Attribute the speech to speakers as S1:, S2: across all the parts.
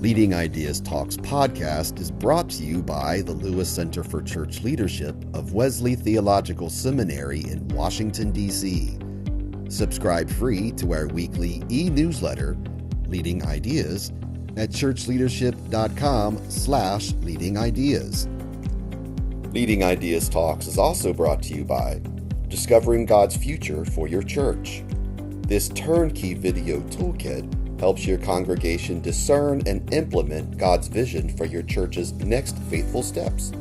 S1: Leading Ideas Talks podcast is brought to you by the Lewis Center for Church Leadership of Wesley Theological Seminary in Washington, D.C. Subscribe free to our weekly e-newsletter, Leading Ideas, at churchleadership.com/leadingideas. Leading Ideas Talks is also brought to you by Discovering God's Future for Your Church. This turnkey video toolkit helps your congregation discern and implement God's vision for your church's next faithful steps.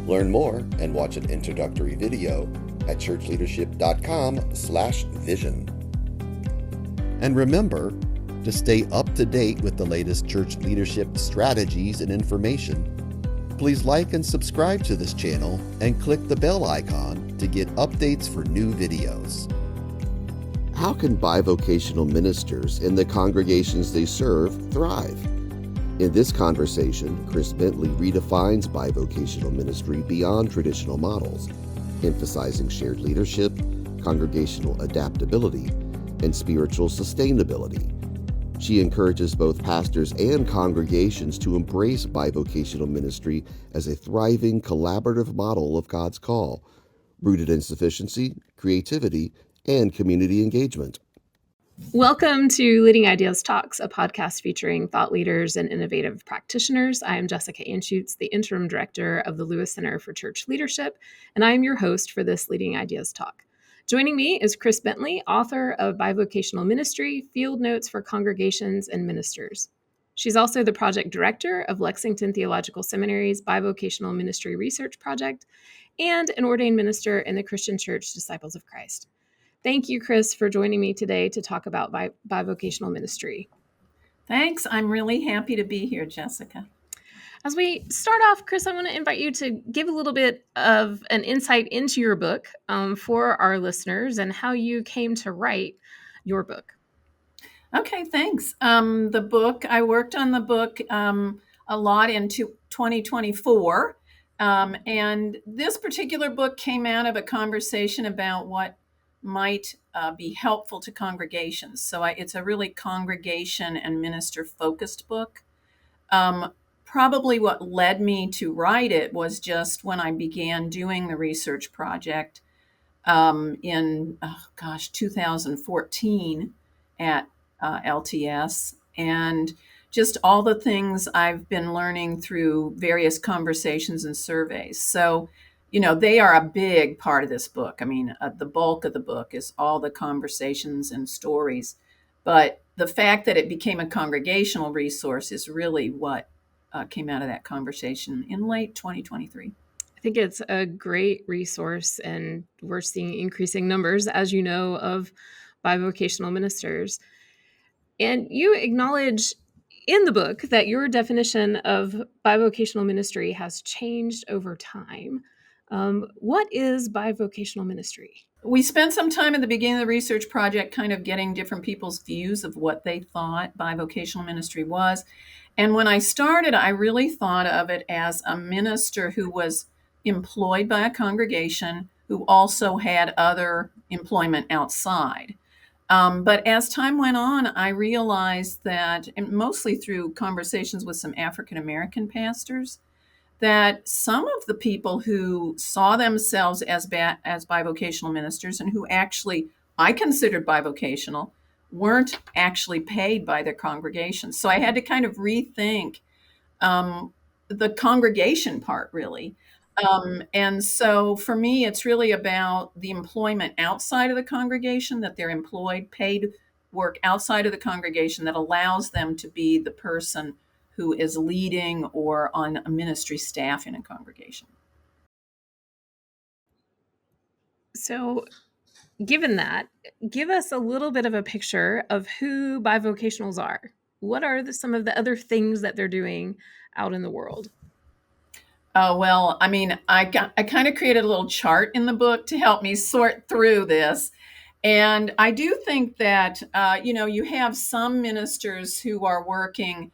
S1: Learn more and watch an introductory video at churchleadership.com/vision. And remember, to stay up to date with the latest church leadership strategies and information, please like and subscribe to this channel and click the bell icon to get updates for new videos. How can bivocational ministers and the congregations they serve thrive? In this conversation, Kris Bentley redefines bivocational ministry beyond traditional models, emphasizing shared leadership, congregational adaptability, and spiritual sustainability. She encourages both pastors and congregations to embrace bivocational ministry as a thriving, collaborative model of God's call, rooted in sufficiency, creativity, and community engagement.
S2: Welcome to Leading Ideas Talks, a podcast featuring thought leaders and innovative practitioners. I am Jessica Anschutz, the interim director of the Lewis Center for Church Leadership, and I am your host for this Leading Ideas Talk. Joining me is Kris Bentley, author of Bivocational Ministry, Field Notes for Congregations and Ministers. She's also the project director of Lexington Theological Seminary's Bivocational Ministry Research Project and an ordained minister in the Christian Church Disciples of Christ. Thank you, Kris, for joining me today to talk about bivocational ministry.
S3: Thanks. I'm really happy to be here, Jessica.
S2: As we start off, Kris, I want to invite you to give a little bit of an insight into your book for our listeners and how you came to write your book.
S3: Okay, thanks. The book, I worked on the book a lot into 2024. And this particular book came out of a conversation about what might be helpful to congregations. So it's a really congregation and minister focused book. Probably what led me to write it was just when I began doing the research project in 2014 at LTS, and just all the things I've been learning through various conversations and surveys. So they are a big part of this book. I mean, the bulk of the book is all the conversations and stories. But the fact that it became a congregational resource is really what came out of that conversation in late 2023.
S2: I think it's a great resource, and we're seeing increasing numbers, as you know, of bivocational ministers. And you acknowledge in the book that your definition of bivocational ministry has changed over time. What is bivocational ministry?
S3: We spent some time at the beginning of the research project kind of getting different people's views of what they thought bivocational ministry was. And when I started, I really thought of it as a minister who was employed by a congregation who also had other employment outside. But as time went on, I realized that, and mostly through conversations with some African American pastors, that some of the people who saw themselves as bivocational ministers and who actually I considered bivocational weren't actually paid by their congregation. So I had to kind of rethink the congregation part, really. And so for me, it's really about the employment outside of the congregation, that they're employed, paid work outside of the congregation that allows them to be the person who is leading or on a ministry staff in a congregation.
S2: So given that, give us a little bit of a picture of who bivocationals are. What are some of the other things that they're doing out in the world?
S3: Well, I mean, I kind of created a little chart in the book to help me sort through this. And I do think that, you have some ministers who are working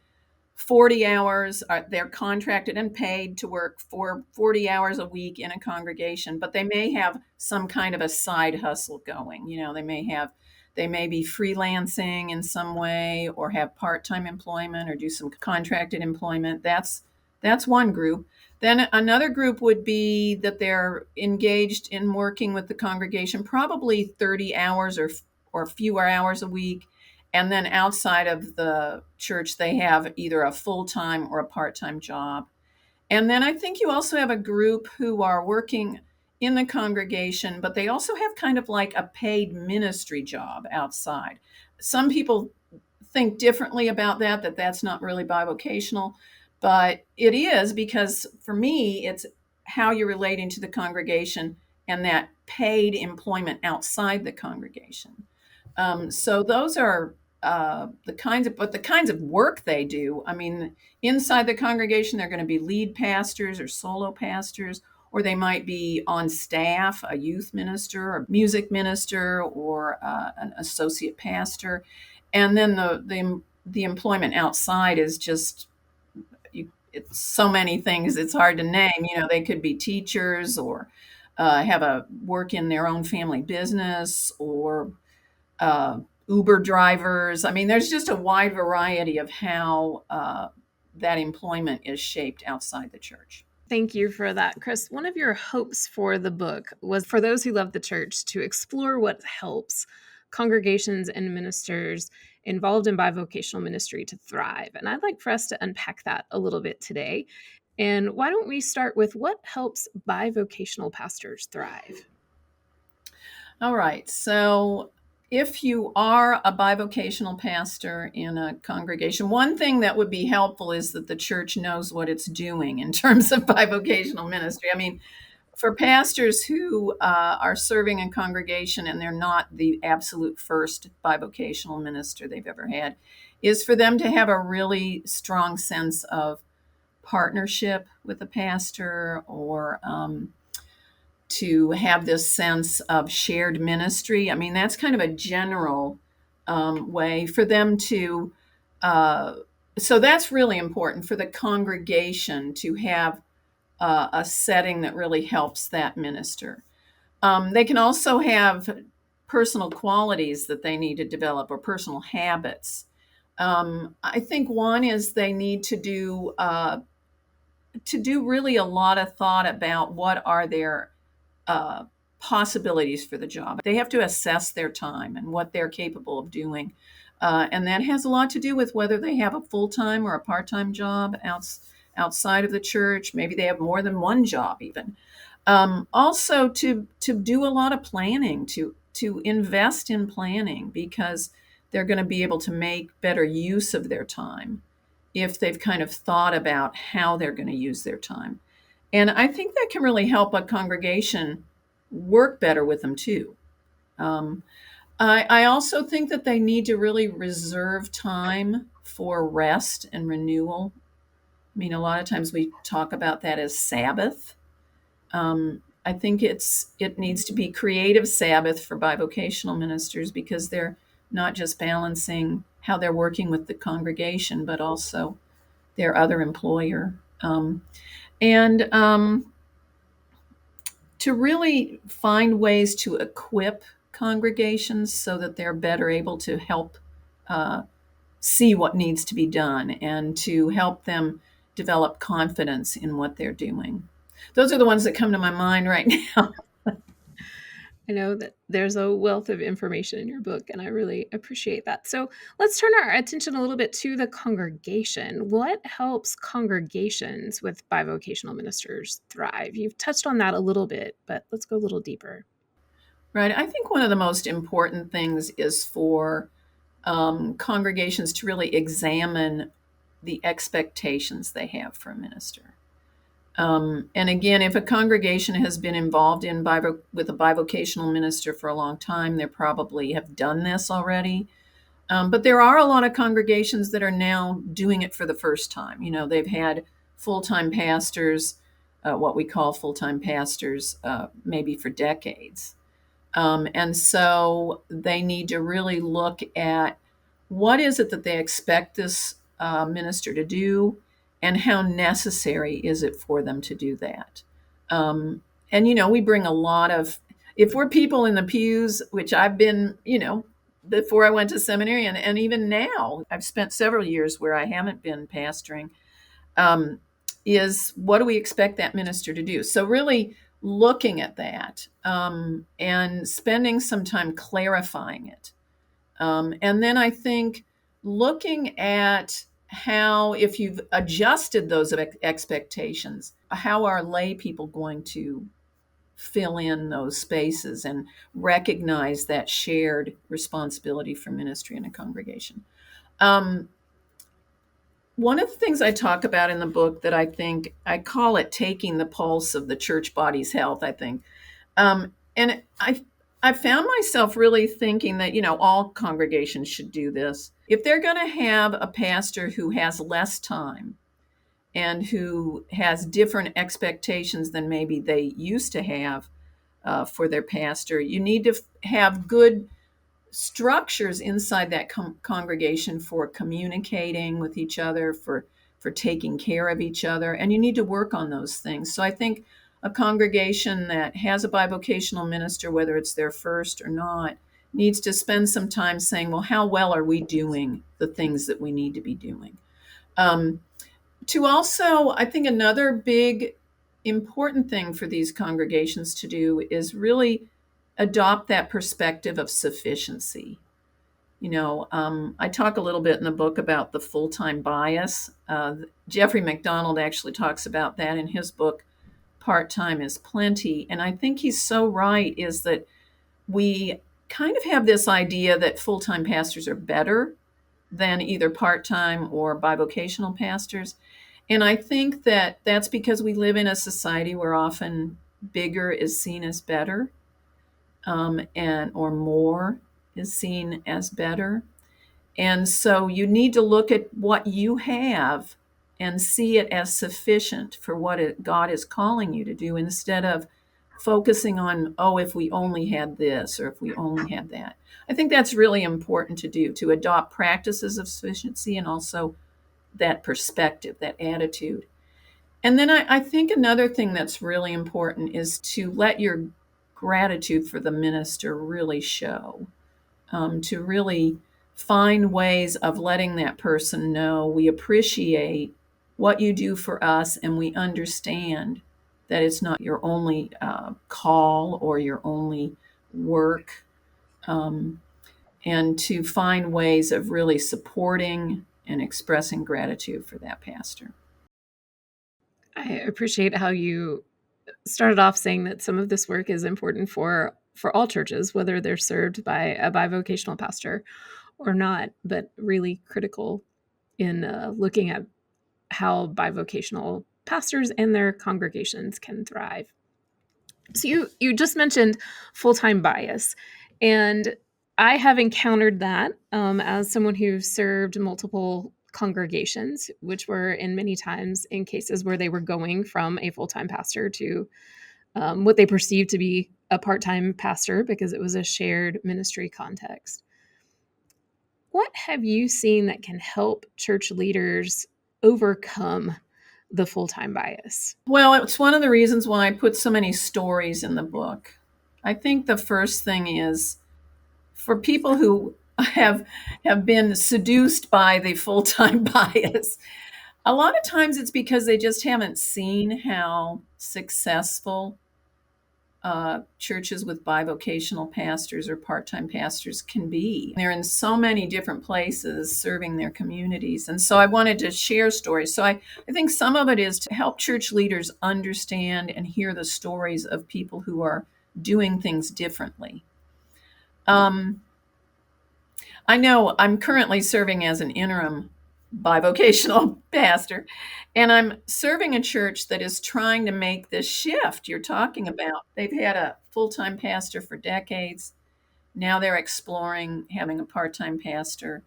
S3: 40 hours, they're contracted and paid to work for 40 hours a week in a congregation, but they may have some kind of a side hustle going. They may have they may be freelancing in some way or have part-time employment or do some contracted employment. That's one group. Then another group would be that they're engaged in working with the congregation probably 30 hours or fewer hours a week. And then outside of the church, they have either a full-time or a part-time job. And then I think you also have a group who are working in the congregation, but they also have kind of like a paid ministry job outside. Some people think differently about that that's not really bivocational, but it is, because for me, it's how you're relating to the congregation and that paid employment outside the congregation. So those are the kinds of work they do. I mean, inside the congregation, they're going to be lead pastors or solo pastors, or they might be on staff, a youth minister, or music minister, or an associate pastor. And then the employment outside is just it's so many things. It's hard to name. They could be teachers or have a work in their own family business, or Uber drivers. I mean, there's just a wide variety of how that employment is shaped outside the church.
S2: Thank you for that, Kris. One of your hopes for the book was for those who love the church to explore what helps congregations and ministers involved in bivocational ministry to thrive. And I'd like for us to unpack that a little bit today. And why don't we start with what helps bivocational pastors thrive?
S3: All right. So if you are a bivocational pastor in a congregation, one thing that would be helpful is that the church knows what it's doing in terms of bivocational ministry. I mean, for pastors who are serving a congregation and they're not the absolute first bivocational minister they've ever had, is for them to have a really strong sense of partnership with the pastor, or to have this sense of shared ministry. I mean, that's kind of a general way for them to, so that's really important for the congregation to have a setting that really helps that minister. They can also have personal qualities that they need to develop, or personal habits. I think one is they need to do really a lot of thought about what are their possibilities for the job. They have to assess their time and what they're capable of doing. And that has a lot to do with whether they have a full-time or a part-time job outside of the church. Maybe they have more than one job even. Also to do a lot of planning, to invest in planning, because they're going to be able to make better use of their time if they've kind of thought about how they're going to use their time. And I think that can really help a congregation work better with them too. I also think that they need to really reserve time for rest and renewal. I mean, a lot of times we talk about that as Sabbath. I think it needs to be creative Sabbath for bivocational ministers, because they're not just balancing how they're working with the congregation, but also their other employer. And to really find ways to equip congregations so that they're better able to help see what needs to be done, and to help them develop confidence in what they're doing. Those are the ones that come to my mind right now.
S2: I know that there's a wealth of information in your book, and I really appreciate that. So let's turn our attention a little bit to the congregation. What helps congregations with bivocational ministers thrive? You've touched on that a little bit, but let's go a little deeper.
S3: Right. I think one of the most important things is for congregations to really examine the expectations they have for a minister. And again, if a congregation has been involved with a bivocational minister for a long time, they probably have done this already. But there are a lot of congregations that are now doing it for the first time. They've had full-time pastors, what we call full-time pastors, maybe for decades. And so they need to really look at what is it that they expect this minister to do, and how necessary is it for them to do that. And we bring a lot of, if we're people in the pews, which I've been, before I went to seminary, and even now, I've spent several years where I haven't been pastoring, is what do we expect that minister to do? So really looking at that, and spending some time clarifying it. And then I think looking at how, if you've adjusted those expectations, how are lay people going to fill in those spaces and recognize that shared responsibility for ministry in a congregation? Um, One of the things I talk about in the book that I think I call it taking the pulse of the church body's health, I think. And I found myself really thinking that, all congregations should do this. If they're going to have a pastor who has less time and who has different expectations than maybe they used to have for their pastor, you need to have good structures inside that congregation for communicating with each other, for taking care of each other, and you need to work on those things. So I think a congregation that has a bivocational minister, whether it's their first or not, needs to spend some time saying, well, how well are we doing the things that we need to be doing? To also, I think another big important thing for these congregations to do is really adopt that perspective of sufficiency. I talk a little bit in the book about the full-time bias. Jeffrey MacDonald actually talks about that in his book, Part-Time is Plenty. And I think he's so right, is that we kind of have this idea that full-time pastors are better than either part-time or bivocational pastors. And I think that that's because we live in a society where often bigger is seen as better, or more is seen as better. And so you need to look at what you have and see it as sufficient for what God is calling you to do, instead of focusing on, if we only had this or if we only had that. I think that's really important to do, to adopt practices of sufficiency and also that perspective, that attitude. And then I think another thing that's really important is to let your gratitude for the minister really show, to really find ways of letting that person know we appreciate what you do for us, and we understand that it's not your only call or your only work, and to find ways of really supporting and expressing gratitude for that pastor.
S2: I appreciate how you started off saying that some of this work is important for all churches, whether they're served by a bivocational pastor or not, but really critical in looking at how bivocational pastors and their congregations can thrive. So you just mentioned full-time bias, and I have encountered that as someone who served multiple congregations, which were in many times in cases where they were going from a full-time pastor to what they perceived to be a part-time pastor because it was a shared ministry context. What have you seen that can help church leaders overcome the full-time bias?
S3: Well, it's one of the reasons why I put so many stories in the book. I think the first thing is, for people who have been seduced by the full-time bias, a lot of times it's because they just haven't seen how successful churches with bivocational pastors or part-time pastors can be. They're in so many different places serving their communities. And so I wanted to share stories. So I think some of it is to help church leaders understand and hear the stories of people who are doing things differently. I know I'm currently serving as an interim bivocational pastor, and I'm serving a church that is trying to make this shift you're talking about. They've had a full-time pastor for decades. Now they're exploring having a part-time pastor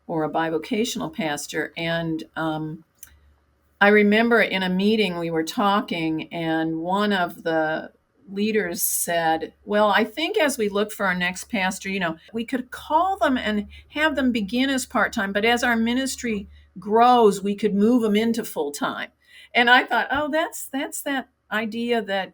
S3: or a bivocational pastor. And I remember in a meeting we were talking, and one of the leaders said, well, I think as we look for our next pastor, we could call them and have them begin as part-time, but as our ministry grows, we could move them into full-time. And I thought, that's that idea that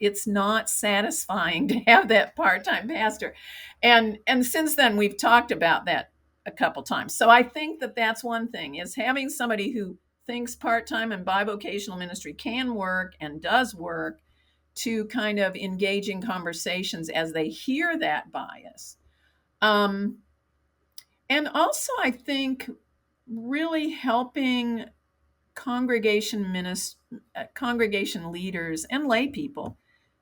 S3: it's not satisfying to have that part-time pastor. And since then we've talked about that a couple times. So I think that that's one thing, is having somebody who thinks part-time and bivocational ministry can work and does work, to kind of engage in conversations as they hear that bias. And also, I think really helping congregation leaders and lay people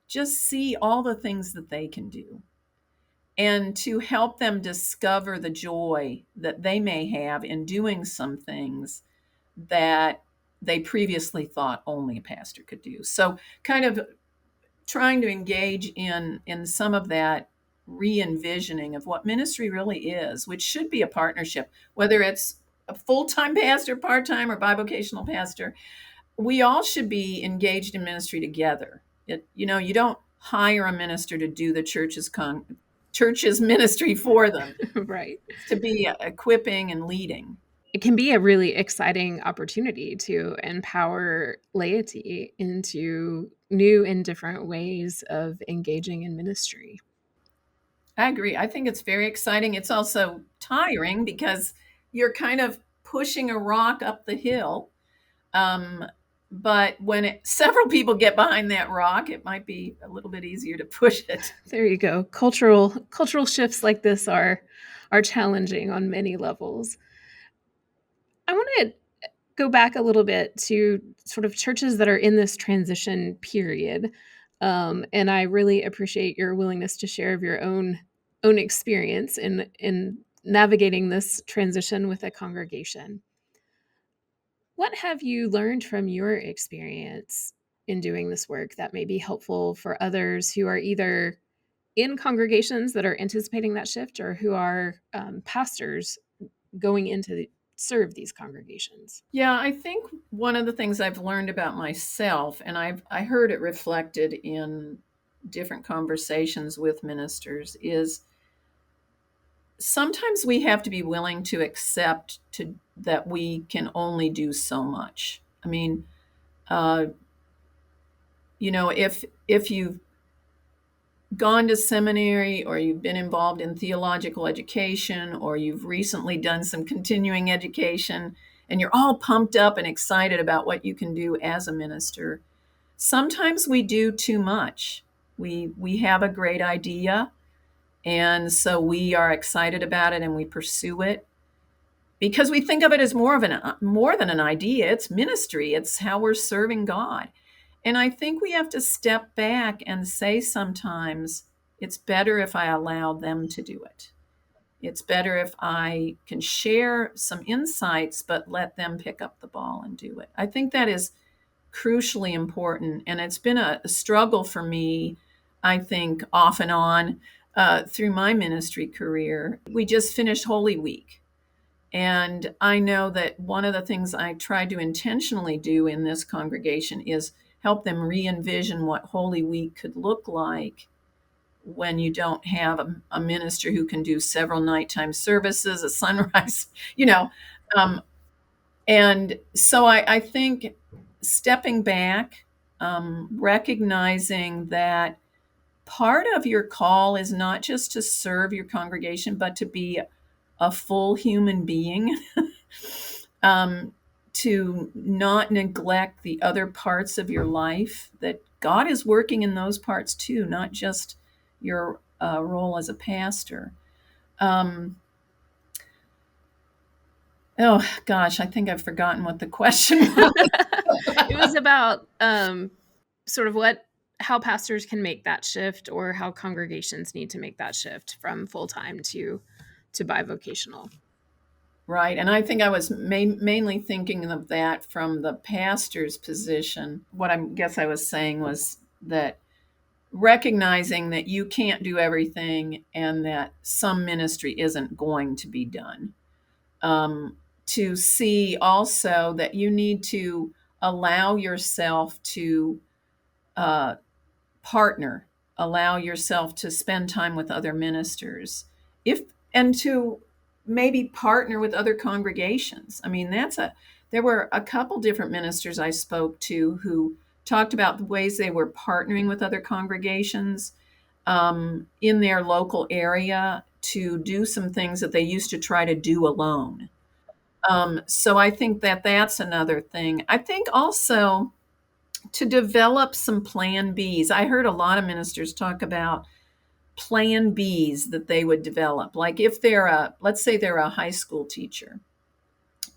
S3: just see all the things that they can do, and to help them discover the joy that they may have in doing some things that they previously thought only a pastor could do. So kind of trying to engage in some of that re-envisioning of what ministry really is, which should be a partnership, whether it's a full-time pastor, part-time, or bivocational pastor. We all should be engaged in ministry together. You don't hire a minister to do the church's ministry for them.
S2: Right.
S3: To be equipping and leading.
S2: It can be a really exciting opportunity to empower laity into new and different ways of engaging in ministry.
S3: I agree. I think it's very exciting. It's also tiring because you're kind of pushing a rock up the hill. But when several people get behind that rock, it might be a little bit easier to push it.
S2: There you go. Cultural shifts like this are challenging on many levels. I want to go back a little bit to sort of churches that are in this transition period. And I really appreciate your willingness to share of your own experience in navigating this transition with a congregation. What have you learned from your experience in doing this work that may be helpful for others who are either in congregations that are anticipating that shift, or who are pastors going into serve these congregations?
S3: Yeah, I think one of the things I've learned about myself, and I heard it reflected in different conversations with ministers, is sometimes we have to be willing to accept that we can only do so much. I mean, if you've gone to seminary, or you've been involved in theological education, or you've recently done some continuing education, and you're all pumped up and excited about what you can do as a minister, sometimes we do too much. We have a great idea, and so we are excited about it and we pursue it because we think of it as more than an idea. It's ministry. It's how we're serving God. And I think we have to step back and say sometimes, it's better if I allow them to do it. It's better if I can share some insights, but let them pick up the ball and do it. I think that is crucially important. And it's been a struggle for me, I think, off and on through my ministry career. We just finished Holy Week. And I know that one of the things I tried to intentionally do in this congregation is help them re-envision what Holy Week could look like when you don't have a minister who can do several nighttime services, a sunrise, and so I think stepping back, recognizing that part of your call is not just to serve your congregation, but to be a full human being, to not neglect the other parts of your life, that God is working in those parts too, not just your role as a pastor. Oh gosh, I think I've forgotten what the question was.
S2: It was about sort of how pastors can make that shift, or how congregations need to make that shift from full-time to bivocational.
S3: Right. And I think I was mainly thinking of that from the pastor's position. What I guess I was saying was that recognizing that you can't do everything and that some ministry isn't going to be done. To see also that you need to allow yourself to partner, allow yourself to spend time with other ministers, and to maybe partner with other congregations. I mean, there were a couple different ministers I spoke to who talked about the ways they were partnering with other congregations in their local area to do some things that they used to try to do alone. So I think that that's another thing. I think also to develop some plan Bs. I heard a lot of ministers talk about plan Bs that they would develop. Like if let's say they're a high school teacher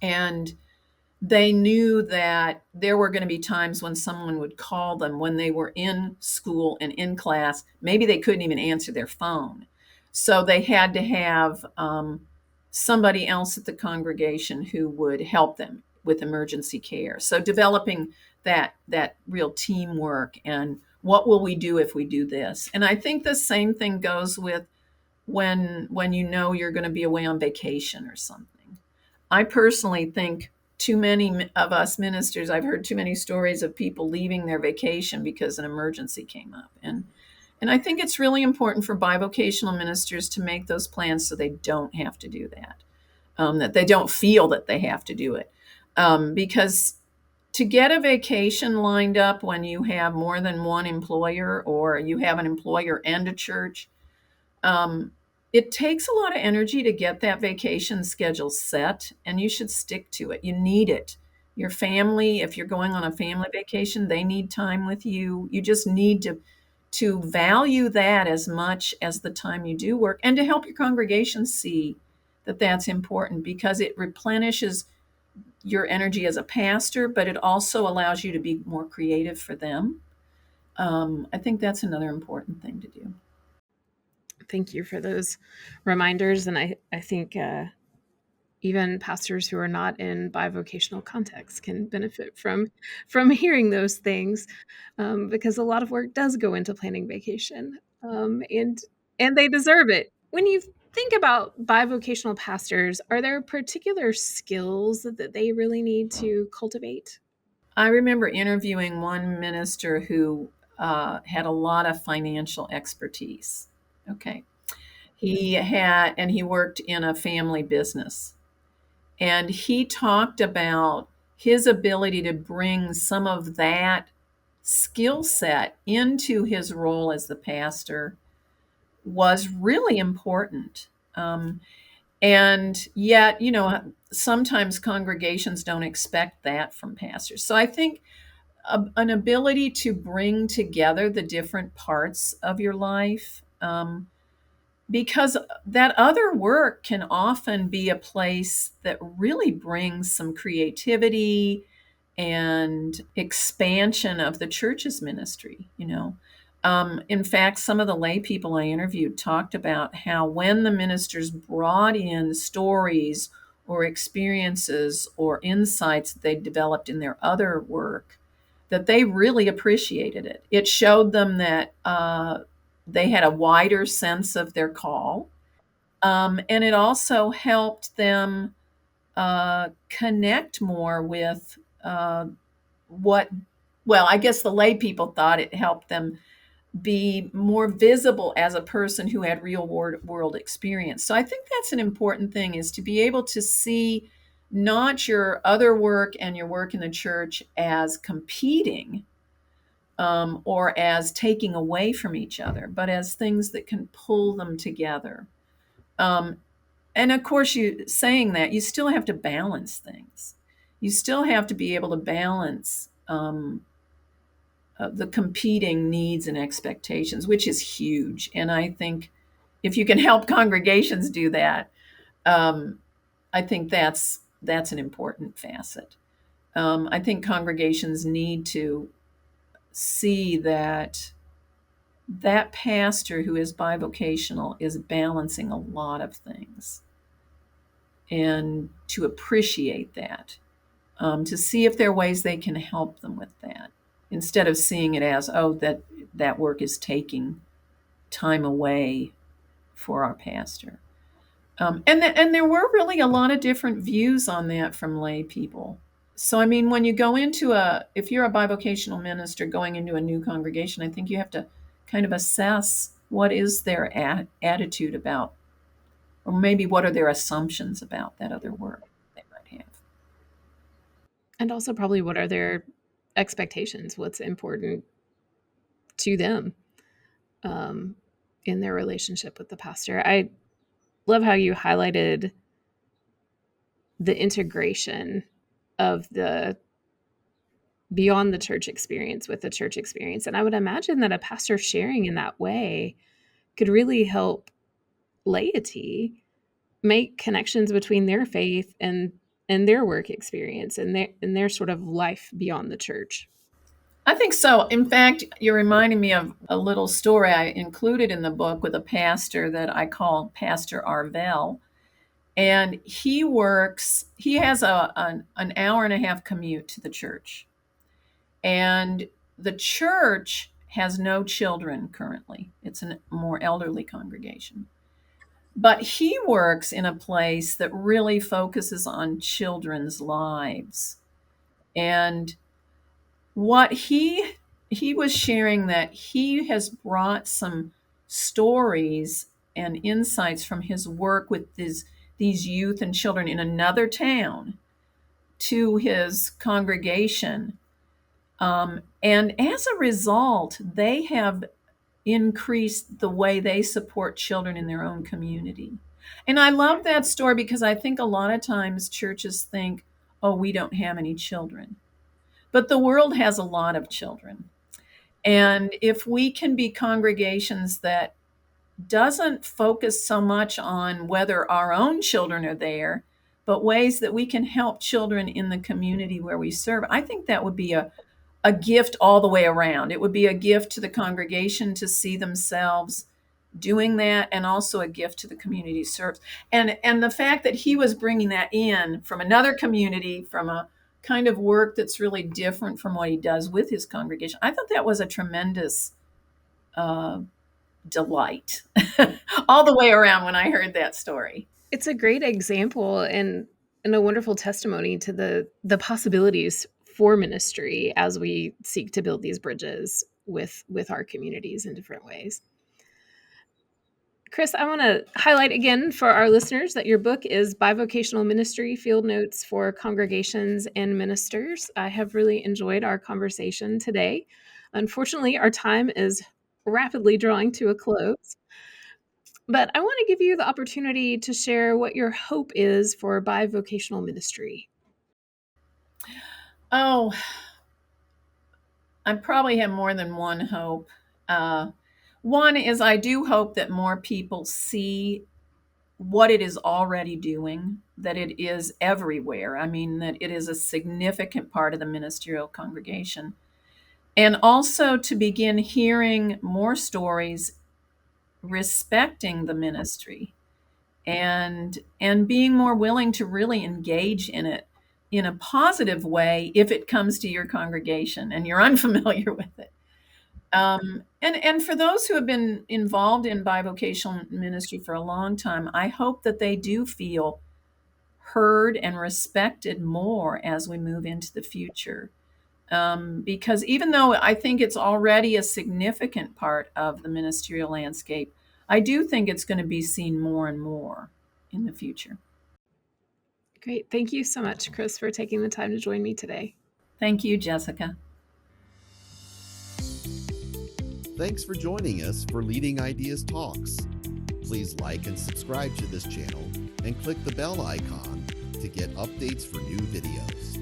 S3: and they knew that there were going to be times when someone would call them when they were in school and in class. Maybe they couldn't even answer their phone. So they had to have somebody else at the congregation who would help them with emergency care. So developing that real teamwork and what will we do if we do this? And I think the same thing goes with when you know you're going to be away on vacation or something. I personally think too many of us ministers, I've heard too many stories of people leaving their vacation because an emergency came up. And I think it's really important for bivocational ministers to make those plans so they don't have to do that they don't feel that they have to do it. Because to get a vacation lined up when you have more than one employer or you have an employer and a church, it takes a lot of energy to get that vacation schedule set, and you should stick to it. You need it. Your family, if you're going on a family vacation, they need time with you. You just need to value that as much as the time you do work, and to help your congregation see that that's important, because it replenishes your energy as a pastor, but it also allows you to be more creative for them. I think that's another important thing to do.
S2: Thank you for those reminders. And I think even pastors who are not in bivocational contexts can benefit from hearing those things, because a lot of work does go into planning vacation, and they deserve it. When you think about bivocational pastors, are there particular skills that they really need to cultivate?
S3: I remember interviewing one minister who had a lot of financial expertise. Okay. He worked in a family business. And he talked about his ability to bring some of that skill set into his role as the pastor was really important. And yet, sometimes congregations don't expect that from pastors. So I think an ability to bring together the different parts of your life, because that other work can often be a place that really brings some creativity and expansion of the church's ministry. In fact, some of the lay people I interviewed talked about how when the ministers brought in stories or experiences or insights that they developed in their other work, that they really appreciated it. It showed them that they had a wider sense of their call. And it also helped them connect more with I guess the lay people thought it helped them be more visible as a person who had real world experience. So I think that's an important thing, is to be able to see not your other work and your work in the church as competing, or as taking away from each other, but as things that can pull them together. And of course, saying that, you still have to balance things. You still have to be able to balance the competing needs and expectations, which is huge. And I think if you can help congregations do that, I think that's an important facet. I think congregations need to see that pastor who is bivocational is balancing a lot of things, and to appreciate that, to see if there are ways they can help them with that, instead of seeing it as, that work is taking time away for our pastor. And there were really a lot of different views on that from lay people. So, I mean, when you go if you're a bivocational minister going into a new congregation, I think you have to kind of assess what is their attitude about, or maybe what are their assumptions about that other work they might have.
S2: And also probably what are their expectations, what's important to them in their relationship with the pastor. I love how you highlighted the integration of the beyond the church experience with the church experience. And I would imagine that a pastor sharing in that way could really help laity make connections between their faith and their work experience and their sort of life beyond the church.
S3: I think so. In fact, you're reminding me of a little story I included in the book with a pastor that I call Pastor Arvell. And he has an hour and a half commute to the church. And the church has no children currently. It's a more elderly congregation. But he works in a place that really focuses on children's lives. And what he was sharing, that he has brought some stories and insights from his work with these youth and children in another town to his congregation. And as a result, they have increased the way they support children in their own community. And I love that story because I think a lot of times churches think, oh, we don't have any children. But the world has a lot of children. And if we can be congregations that doesn't focus so much on whether our own children are there, but ways that we can help children in the community where we serve, I think that would be a gift all the way around. It would be a gift to the congregation to see themselves doing that, and also a gift to the community served. And the fact that he was bringing that in from another community, from a kind of work that's really different from what he does with his congregation, I thought that was a tremendous delight all the way around when I heard that story.
S2: It's a great example and a wonderful testimony to the possibilities for ministry as we seek to build these bridges with our communities in different ways. Kris, I want to highlight again for our listeners that your book is Bivocational Ministry, Field Notes for Congregations and Ministers. I have really enjoyed our conversation today. Unfortunately, our time is rapidly drawing to a close. But I want to give you the opportunity to share what your hope is for bivocational ministry.
S3: Oh, I probably have more than one hope. One is I do hope that more people see what it is already doing, that it is everywhere. I mean, that it is a significant part of the ministerial congregation. And also to begin hearing more stories respecting the ministry and being more willing to really engage in it in a positive way if it comes to your congregation and you're unfamiliar with it. And for those who have been involved in bivocational ministry for a long time, I hope that they do feel heard and respected more as we move into the future. Because even though I think it's already a significant part of the ministerial landscape, I do think it's going to be seen more and more in the future.
S2: Great. Thank you so much, Kris, for taking the time to join me today.
S3: Thank you, Jessica.
S1: Thanks for joining us for Leading Ideas Talks. Please like and subscribe to this channel and click the bell icon to get updates for new videos.